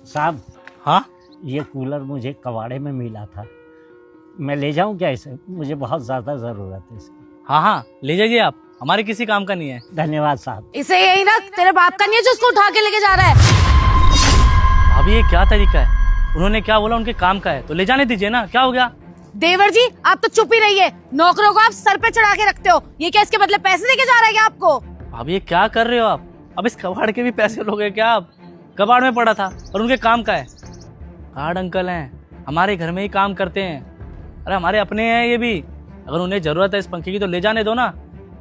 साहब, हाँ, ये कूलर मुझे कबाड़े में मिला था, मैं ले जाऊं क्या इसे? मुझे बहुत ज़्यादा ज़रूरत है इसकी। हाँ, ले जाइए आप, हमारे किसी काम का नहीं है। धन्यवाद साहब। इसे यही रख, तेरे बाप का नहीं है जो उसको उठा के लेके जा रहा है। भाभी ये क्या तरीका है? उन्होंने क्या बोला उनके काम का है तो ले जाने दीजिए ना, क्या हो गया? देवर जी, आप तो चुप ही रहिए। नौकरों को आप सर पे चढ़ा के रखते हो। ये क्या इसके बदले पैसे देके जा रहा है क्या आपको? भाभी ये क्या कर रहे हो आप? अब इस कबाड़ के भी पैसे लोगे क्या आप? कबाड़ में पड़ा था और उनके काम का है। गार्ड अंकल हैं, हमारे घर में ही काम करते हैं। अरे हमारे अपने हैं ये भी। अगर उन्हें जरूरत है इस पंखे की तो ले जाने दो ना।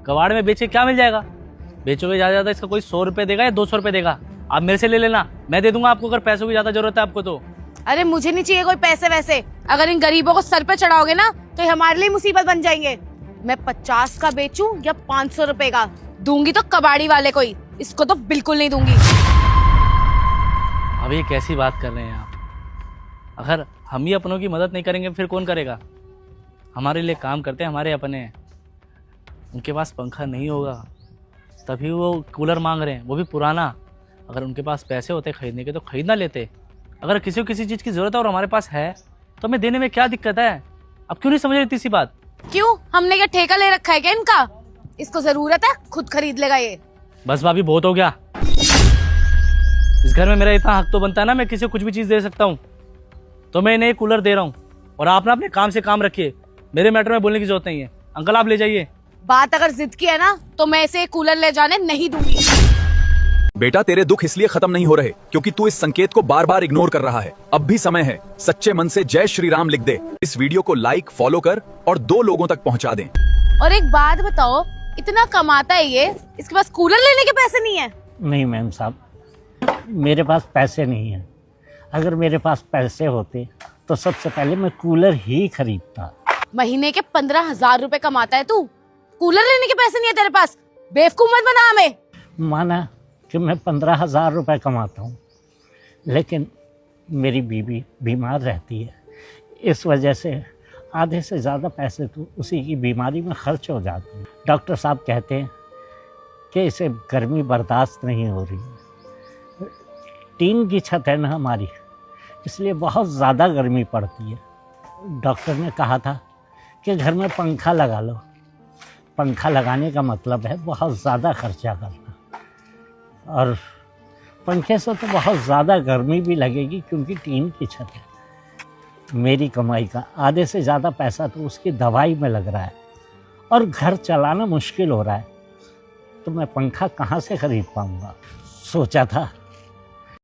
कबाड़ में बेचे क्या मिल जाएगा? बेचोगे ज्यादा इसका कोई 100 रुपए देगा या 200 रुपए देगा। आप मेरे से ले लेना, मैं दे दूंगा आपको अगर पैसों की ज्यादा जरूरत है आपको तो। अरे मुझे नहीं चाहिए कोई पैसे वैसे। अगर इन गरीबों को सर पे चढ़ाओगे ना तो ये हमारे लिए मुसीबत बन जाएंगे। मैं 50 का बेचूं या 500 रुपए का दूंगी तो कबाड़ी वाले को ही, इसको तो बिल्कुल नहीं दूंगी। अब ये कैसी बात कर रहे हैं आप? अगर हम ही अपनों की मदद नहीं करेंगे फिर कौन करेगा? हमारे लिए काम करते हैं, हमारे अपने हैं। उनके पास पंखा नहीं होगा तभी वो कूलर मांग रहे हैं, वो भी पुराना। अगर उनके पास पैसे होते खरीदने के तो खरीद ना लेते। अगर किसी को किसी चीज़ की जरूरत है और हमारे पास है तो हमें देने में क्या दिक्कत है? अब क्यों नहीं समझ रही इतनी सी बात? क्यों, हमने क्या ठेका ले रखा है क्या इनका? इसको जरूरत है खुद खरीद लेगा ये। बस भाभी बहुत हो गया। इस घर में मेरा इतना हक तो बनता है ना, मैं किसी को कुछ भी चीज़ दे सकता हूँ। तो मैं इन्हें कूलर दे रहा हूँ और आप ना अपने काम से काम रखिए। मेरे मैटर में बोलने की जरूरत नहीं है। अंकल आप ले जाइए। बात अगर जिद की है ना तो मैं इसे कूलर ले जाने नहीं दूंगी। बेटा तेरे दुख इसलिए खत्म नहीं हो रहे क्योंकि तू इस संकेत को बार बार इग्नोर कर रहा है। अब भी समय है, सच्चे मन से जय श्री राम लिख दे। इस वीडियो को लाइक फॉलो कर और 2 लोगों तक पहुंचा दें। और एक बात बताओ, इतना कमाता है ये, इसके पास कूलर लेने के पैसे नहीं है? नहीं मैम साहब, मेरे पास पैसे नहीं हैं। अगर मेरे पास पैसे होते तो सबसे पहले मैं कूलर ही खरीदता। महीने के 15,000 रुपए कमाता है तू, कूलर लेने के पैसे नहीं है तेरे पास? बेवकूफ मत बना हमें। माना कि मैं 15,000 रुपये कमाता हूँ, लेकिन मेरी बीवी बीमार रहती है। इस वजह से आधे से ज़्यादा पैसे तो उसी की बीमारी में खर्च हो जाते हैं। डॉक्टर साहब कहते हैं कि इसे गर्मी बर्दाश्त नहीं हो रही है। टीन की छत है ना हमारी, इसलिए बहुत ज़्यादा गर्मी पड़ती है। डॉक्टर ने कहा था कि घर में पंखा लगा लो। पंखा लगाने का मतलब है बहुत ज़्यादा खर्चा करना, और पंखे से तो बहुत ज़्यादा गर्मी भी लगेगी क्योंकि टीन की छत है। मेरी कमाई का आधे से ज़्यादा पैसा तो उसकी दवाई में लग रहा है और घर चलाना मुश्किल हो रहा है, तो मैं पंखा कहाँ से ख़रीद पाऊँगा। सोचा था